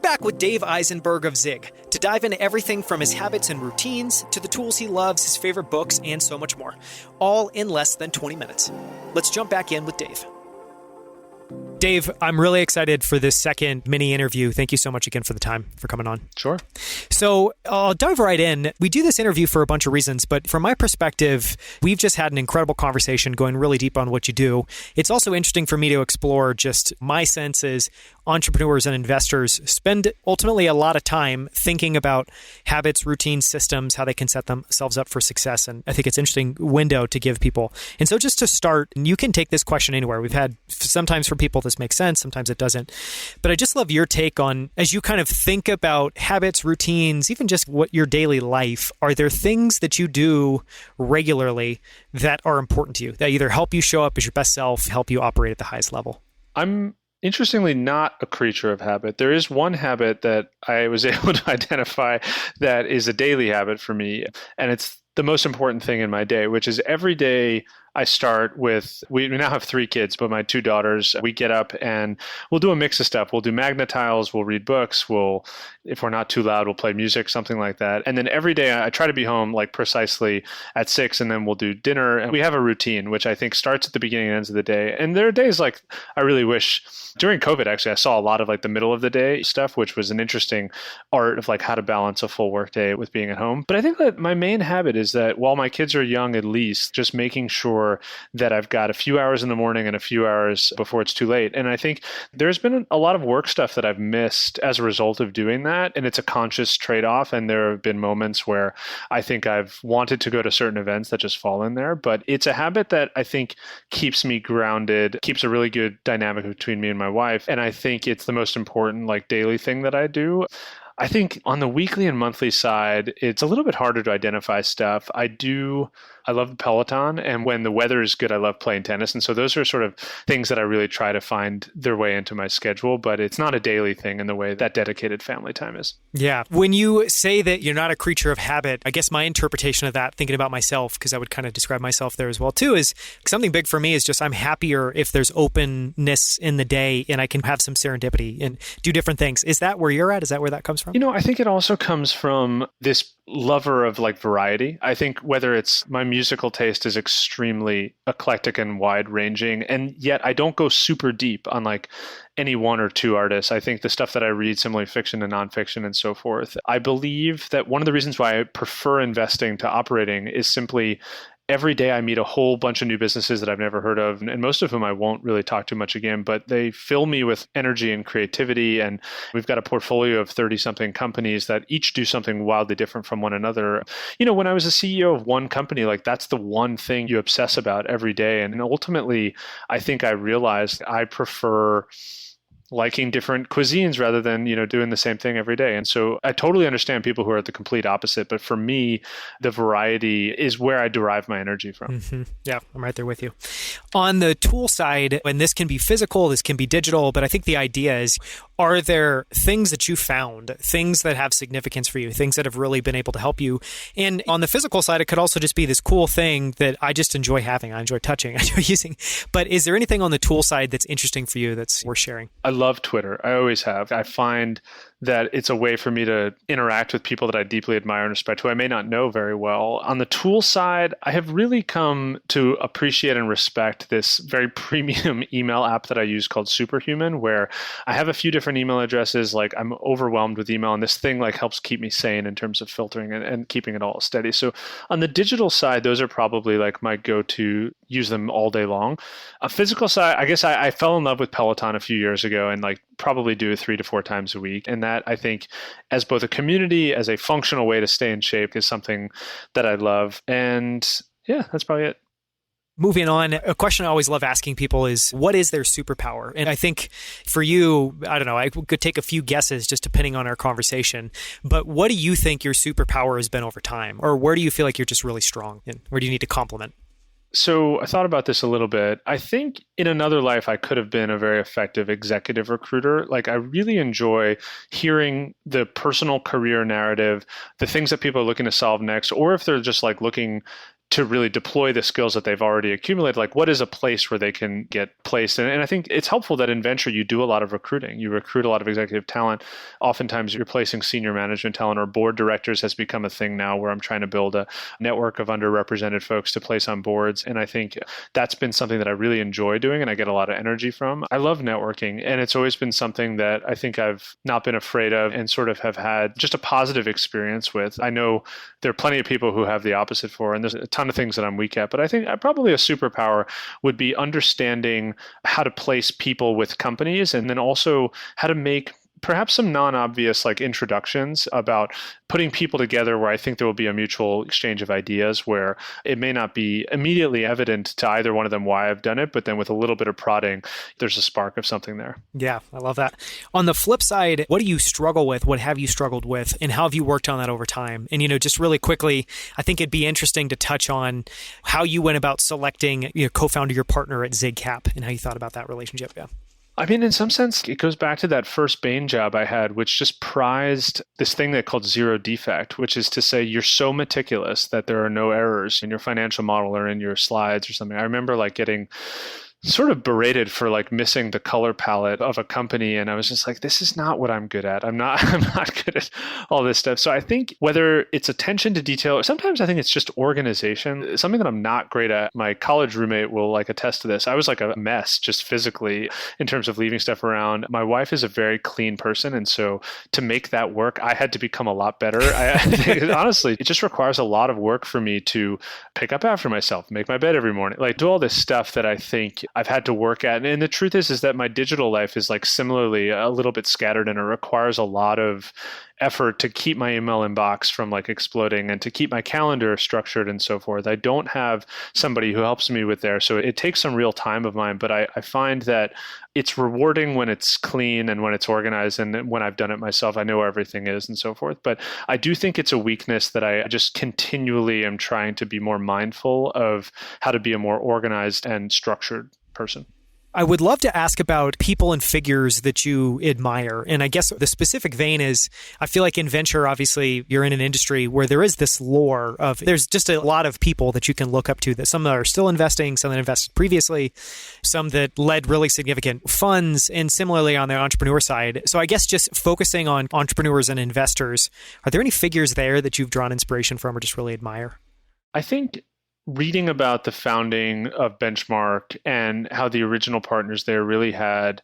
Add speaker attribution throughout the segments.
Speaker 1: back with Dave Eisenberg of Zigg to dive into everything from his habits and routines to the tools he loves, his favorite books, and so much more, all in less than 20 minutes. Let's jump back in with Dave. Dave, I'm really excited for this second mini interview. Thank you so much again for the time for coming on.
Speaker 2: Sure.
Speaker 1: So I'll dive right in. We do this interview for a bunch of reasons, but from my perspective, we've just had an incredible conversation going really deep on what you do. It's also interesting for me to explore just my sense is entrepreneurs and investors spend ultimately a lot of time thinking about habits, routines, systems, how they can set themselves up for success. And I think it's an interesting window to give people. And so just to start, you can take this question anywhere. We've had sometimes for people this makes sense, sometimes it doesn't. But I just love your take on, as you kind of think about habits, routines, even just what your daily life, are there things that you do regularly that are important to you, that either help you show up as your best self, help you operate at the highest level?
Speaker 2: I'm interestingly not a creature of habit. There is one habit that I was able to identify that is a daily habit for me, and it's the most important thing in my day, which is every day I start with, we now have 3 kids, but my 2 daughters, we get up and we'll do a mix of stuff. We'll do magnetiles, we'll read books, if we're not too loud, we'll play music, something like that. And then every day I try to be home like precisely at 6, and then we'll do dinner. And we have a routine, which I think starts at the beginning and ends of the day. And there are days like I really wish, during COVID, actually, I saw a lot of like the middle of the day stuff, which was an interesting art of like how to balance a full workday with being at home. But I think that my main habit is that while my kids are young, at least, just making sure that I've got a few hours in the morning and a few hours before it's too late. And I think there's been a lot of work stuff that I've missed as a result of doing that. And it's a conscious trade-off. And there have been moments where I think I've wanted to go to certain events that just fall in there. But it's a habit that I think keeps me grounded, keeps a really good dynamic between me and my wife. And I think it's the most important like daily thing that I do. I think on the weekly and monthly side, it's a little bit harder to identify stuff. I love the Peloton, and when the weather is good, I love playing tennis. And so those are sort of things that I really try to find their way into my schedule, but it's not a daily thing in the way that dedicated family time is.
Speaker 1: Yeah. When you say that you're not a creature of habit, I guess my interpretation of that, thinking about myself, because I would kind of describe myself there as well too, is something big for me is just I'm happier if there's openness in the day and I can have some serendipity and do different things. Is that where you're at? Is that where that comes from?
Speaker 2: I think it also comes from this lover of like variety. I think whether it's my musical taste is extremely eclectic and wide ranging, and yet I don't go super deep on like any one or two artists. I think the stuff that I read, similarly fiction and nonfiction and so forth, I believe that one of the reasons why I prefer investing to operating is simply every day I meet a whole bunch of new businesses that I've never heard of, and most of whom I won't really talk too much again, but they fill me with energy and creativity. And we've got a portfolio of 30-something companies that each do something wildly different from one another. When I was a CEO of one company, like that's the one thing you obsess about every day. And ultimately, I think I realized I prefer liking different cuisines rather than, doing the same thing every day. And so I totally understand people who are at the complete opposite. But for me, the variety is where I derive my energy from.
Speaker 1: Mm-hmm. Yeah, I'm right there with you. On the tool side, and this can be physical, this can be digital, but I think the idea is, are there things that you found, things that have significance for you, things that have really been able to help you? And on the physical side, it could also just be this cool thing that I just enjoy having, I enjoy touching, I enjoy using. But is there anything on the tool side that's interesting for you that's worth sharing?
Speaker 2: I love Twitter. I always have. I find that it's a way for me to interact with people that I deeply admire and respect, who I may not know very well. On the tool side, I have really come to appreciate and respect this very premium email app that I use called Superhuman, where I have a few different email addresses. Like I'm overwhelmed with email, and this thing like helps keep me sane in terms of filtering and keeping it all steady. So on the digital side, those are probably like my go-to, use them all day long. A physical side, I guess I fell in love with Peloton a few years ago and like probably do it 3 to 4 times a week. And that, I think, as both a community, as a functional way to stay in shape, is something that I love. And yeah, that's probably it.
Speaker 1: Moving on, a question I always love asking people is, what is their superpower? And I think for you, I don't know, I could take a few guesses just depending on our conversation, but what do you think your superpower has been over time? Or where do you feel like you're just really strong? And where do you need to complement?
Speaker 2: So I thought about this a little bit. I think in another life, I could have been a very effective executive recruiter. Like I really enjoy hearing the personal career narrative, the things that people are looking to solve next, or if they're just like looking to really deploy the skills that they've already accumulated. Like, what is a place where they can get placed? And I think it's helpful that in venture, you do a lot of recruiting. You recruit a lot of executive talent. Oftentimes, you're placing senior management talent, or board directors has become a thing now where I'm trying to build a network of underrepresented folks to place on boards. And I think that's been something that I really enjoy doing and I get a lot of energy from. I love networking, and it's always been something that I think I've not been afraid of and sort of have had just a positive experience with. I know there are plenty of people who have the opposite for, and there's a ton of things that I'm weak at, but I think probably a superpower would be understanding how to place people with companies, and then also how to make perhaps some non-obvious like introductions about putting people together where I think there will be a mutual exchange of ideas, where it may not be immediately evident to either one of them why I've done it, but then with a little bit of prodding, there's a spark of something there.
Speaker 1: Yeah, I love that. On the flip side, what do you struggle with? What have you struggled with? And how have you worked on that over time? And, just really quickly, I think it'd be interesting to touch on how you went about selecting co-founder your partner at Zigg Cap and how you thought about that relationship. Yeah.
Speaker 2: I mean, in some sense, it goes back to that first Bain job I had, which just prized this thing they called zero defect, which is to say you're so meticulous that there are no errors in your financial model or in your slides or something. I remember like getting sort of berated for like missing the color palette of a company. And I was just like, this is not what I'm good at. I'm not good at all this stuff. So I think whether it's attention to detail, or sometimes I think it's just organization, something that I'm not great at. My college roommate will like attest to this. I was like a mess just physically in terms of leaving stuff around. My wife is a very clean person. And so to make that work, I had to become a lot better. I think, honestly, it just requires a lot of work for me to pick up after myself, make my bed every morning, like do all this stuff that I think I've had to work at. And the truth is that my digital life is like similarly a little bit scattered, and it requires a lot of effort to keep my email inbox from like exploding and to keep my calendar structured and so forth. I don't have somebody who helps me with there. So it takes some real time of mine, but I find that it's rewarding when it's clean and when it's organized, and when I've done it myself, I know where everything is and so forth. But I do think it's a weakness that I just continually am trying to be more mindful of how to be a more organized and structured person.
Speaker 1: I would love to ask about people and figures that you admire. And I guess the specific vein is, I feel like in venture, obviously, you're in an industry where there is this lore of, there's just a lot of people that you can look up to, that some that are still investing, some that invested previously, some that led really significant funds, and similarly on the entrepreneur side. So I guess just focusing on entrepreneurs and investors, are there any figures there that you've drawn inspiration from or just really admire?
Speaker 2: I think reading about the founding of Benchmark and how the original partners there really had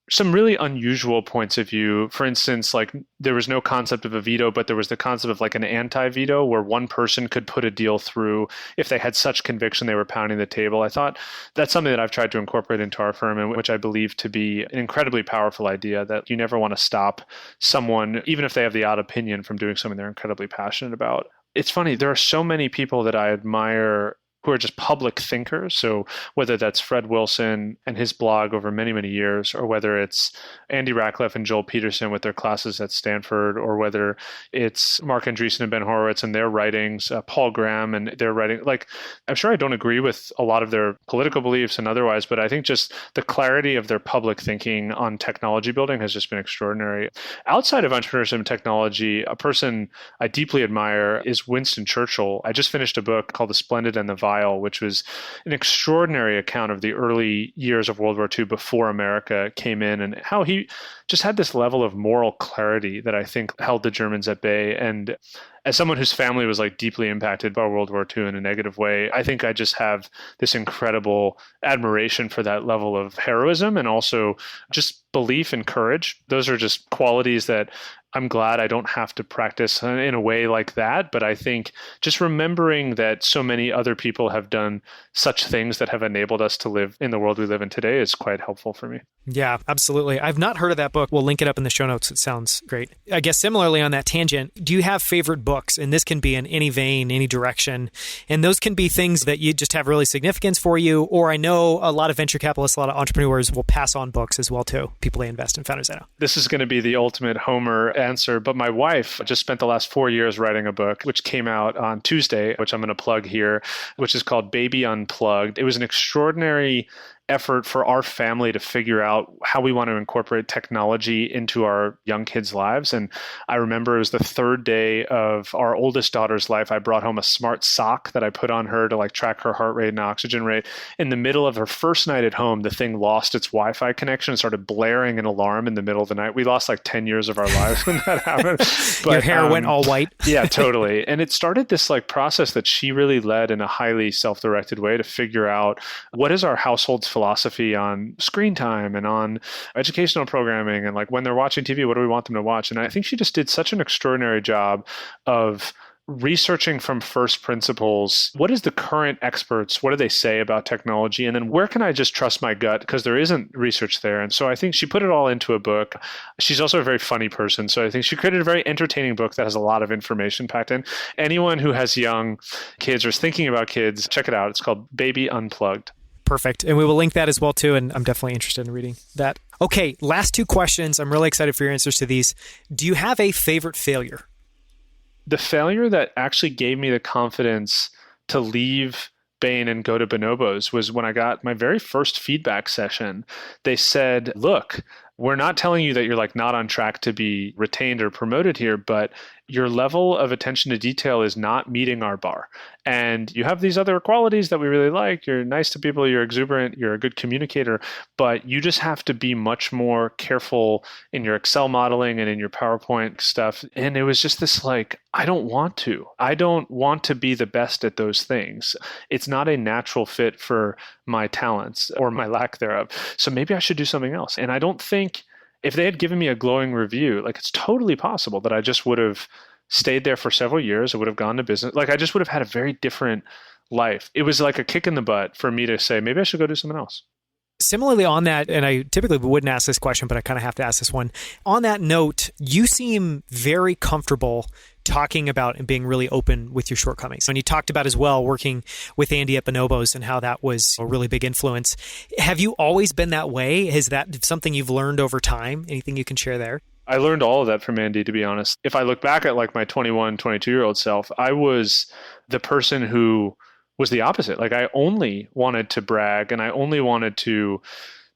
Speaker 2: some really unusual points of view. For instance, like there was no concept of a veto, but there was the concept of like an anti-veto where one person could put a deal through if they had such conviction they were pounding the table. I thought that's something that I've tried to incorporate into our firm, and which I believe to be an incredibly powerful idea, that you never want to stop someone, even if they have the odd opinion, from doing something they're incredibly passionate about. It's funny, there are so many people that I admire who are just public thinkers. So whether that's Fred Wilson and his blog over many, many years, or whether it's Andy Ratcliffe and Joel Peterson with their classes at Stanford, or whether it's Mark Andreessen and Ben Horowitz and their writings, Paul Graham and their writing. Like, I'm sure I don't agree with a lot of their political beliefs and otherwise, but I think just the clarity of their public thinking on technology building has just been extraordinary. Outside of entrepreneurship and technology, a person I deeply admire is Winston Churchill. I just finished a book called The Splendid and the Vile, which was an extraordinary account of the early years of World War II before America came in, and how he just had this level of moral clarity that I think held the Germans at bay. And as someone whose family was like deeply impacted by World War II in a negative way, I think I just have this incredible admiration for that level of heroism and also just belief and courage. Those are just qualities that I'm glad I don't have to practice in a way like that. But I think just remembering that so many other people have done such things that have enabled us to live in the world we live in today is quite helpful for me.
Speaker 1: Yeah, absolutely. I've not heard of that book. We'll link it up in the show notes. It sounds great. I guess similarly on that tangent, do you have favorite books? And this can be in any vein, any direction. And those can be things that you just have really significance for you. Or I know a lot of venture capitalists, a lot of entrepreneurs will pass on books as well too. People they invest in, founders I know.
Speaker 2: This is going to be the ultimate Homer answer, but my wife just spent the last 4 years writing a book, which came out on Tuesday, which I'm going to plug here, which is called Baby Unplugged. It was an extraordinary effort for our family to figure out how we want to incorporate technology into our young kids' lives. And I remember it was the third day of our oldest daughter's life. I brought home a smart sock that I put on her to like track her heart rate and oxygen rate. In the middle of her first night at home, the thing lost its Wi-Fi connection and started blaring an alarm in the middle of the night. We lost like 10 years of our lives when that happened. But,
Speaker 1: your hair went all white.
Speaker 2: Yeah, totally. And it started this like process that she really led in a highly self-directed way to figure out what is our household's philosophy on screen time and on educational programming, and like when they're watching TV, what do we want them to watch? And I think she just did such an extraordinary job of researching from first principles. What is the current experts? What do they say about technology? And then where can I just trust my gut? Because there isn't research there. And so I think she put it all into a book. She's also a very funny person. So I think she created a very entertaining book that has a lot of information packed in. Anyone who has young kids or is thinking about kids, check it out. It's called Baby Unplugged.
Speaker 1: Perfect. And we will link that as well too. And I'm definitely interested in reading that. Okay, last two questions. I'm really excited for your answers to these. Do you have a favorite failure?
Speaker 2: The failure that actually gave me the confidence to leave Bain and go to Bonobos was when I got my very first feedback session. They said, look, we're not telling you that you're like not on track to be retained or promoted here, but your level of attention to detail is not meeting our bar. And you have these other qualities that we really like. You're nice to people, you're exuberant, you're a good communicator, but you just have to be much more careful in your Excel modeling and in your PowerPoint stuff. And it was just this like, I don't want to. I don't want to be the best at those things. It's not a natural fit for my talents or my lack thereof. So maybe I should do something else. And I don't think if they had given me a glowing review, like it's totally possible that I just would have stayed there for several years. I would have gone to business. Like I just would have had a very different life. It was like a kick in the butt for me to say, maybe I should go do something else.
Speaker 1: Similarly on that, and I typically wouldn't ask this question, but I kind of have to ask this one. On that note, you seem very comfortable talking about and being really open with your shortcomings. And you talked about as well working with Andy at Bonobos and how that was a really big influence. Have you always been that way? Is that something you've learned over time? Anything you can share there?
Speaker 2: I learned all of that from Andy, to be honest. If I look back at like my 21, 22-year-old self, I was the person who was the opposite. Like I only wanted to brag and I only wanted to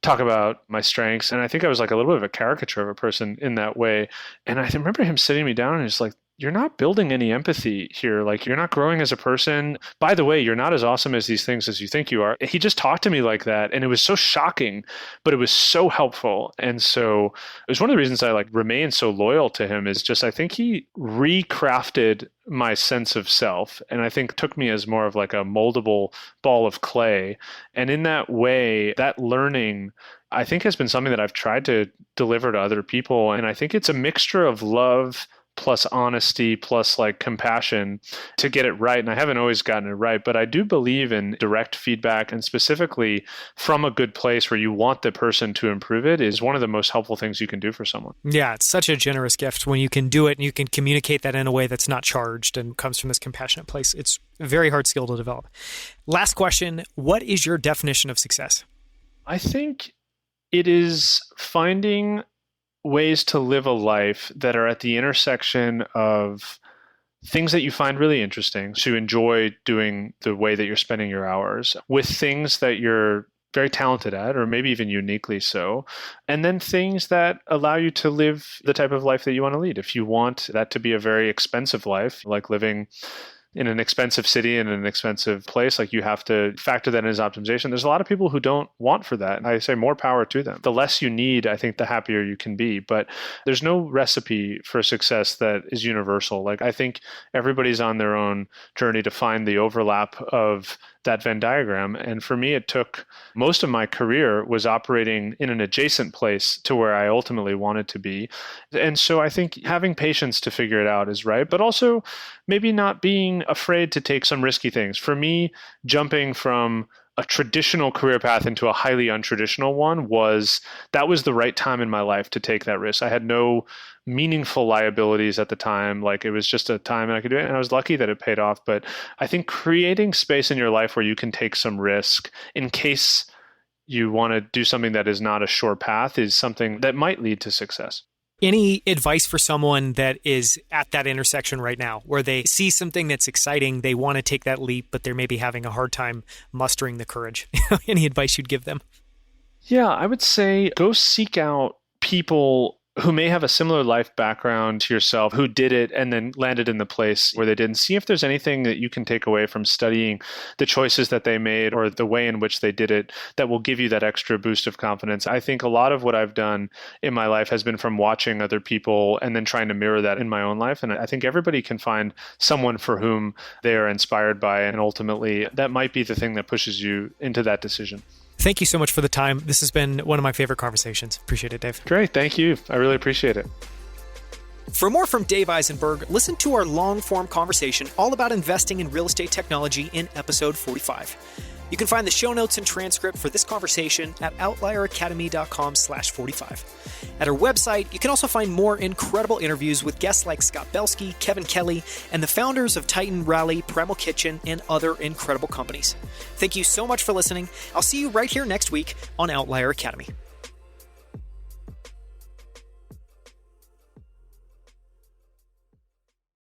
Speaker 2: talk about my strengths. And I think I was like a little bit of a caricature of a person in that way. And I remember him sitting me down and he's like, you're not building any empathy here. Like you're not growing as a person. By the way, you're not as awesome as these things as you think you are. He just talked to me like that. And it was so shocking, but it was so helpful. And so it was one of the reasons I like remain so loyal to him is just, I think he recrafted my sense of self. And I think took me as more of like a moldable ball of clay. And in that way, that learning, I think has been something that I've tried to deliver to other people. And I think it's a mixture of love plus honesty, plus like compassion to get it right. And I haven't always gotten it right, but I do believe in direct feedback, and specifically from a good place where you want the person to improve it is one of the most helpful things you can do for someone.
Speaker 1: Yeah, it's such a generous gift when you can do it and you can communicate that in a way that's not charged and comes from this compassionate place. It's a very hard skill to develop. Last question, what is your definition of success?
Speaker 2: I think it is finding ways to live a life that are at the intersection of things that you find really interesting, so you enjoy doing the way that you're spending your hours, with things that you're very talented at, or maybe even uniquely so, and then things that allow you to live the type of life that you want to lead. If you want that to be a very expensive life, like living in an expensive city in an expensive place, like you have to factor that in as optimization. There's a lot of people who don't want for that. And I say more power to them. The less you need, I think the happier you can be. But there's no recipe for success that is universal. Like I think everybody's on their own journey to find the overlap of that Venn diagram. And for me, it took most of my career was operating in an adjacent place to where I ultimately wanted to be. And so I think having patience to figure it out is right, but also maybe not being afraid to take some risky things. For me, jumping from a traditional career path into a highly untraditional one was the right time in my life to take that risk. I had no meaningful liabilities at the time. Like it was just a time and I could do it. And I was lucky that it paid off. But I think creating space in your life where you can take some risk in case you want to do something that is not a sure path is something that might lead to success.
Speaker 1: Any advice for someone that is at that intersection right now where they see something that's exciting, they want to take that leap, but they're maybe having a hard time mustering the courage? Any advice you'd give them?
Speaker 2: Yeah, I would say go seek out people who may have a similar life background to yourself, who did it and then landed in the place where they did, and see if there's anything that you can take away from studying the choices that they made or the way in which they did it that will give you that extra boost of confidence. I think a lot of what I've done in my life has been from watching other people and then trying to mirror that in my own life. And I think everybody can find someone for whom they are inspired by, and ultimately that might be the thing that pushes you into that decision.
Speaker 1: Thank you so much for the time. This has been one of my favorite conversations. Appreciate it, Dave.
Speaker 2: Great. Thank you. I really appreciate it.
Speaker 1: For more from Dave Eisenberg, listen to our long-form conversation all about investing in real estate technology in episode 45. You can find the show notes and transcript for this conversation at outlieracademy.com/45. At our website, you can also find more incredible interviews with guests like Scott Belsky, Kevin Kelly, and the founders of Titan, Rally, Primal Kitchen, and other incredible companies. Thank you so much for listening. I'll see you right here next week on Outlier Academy.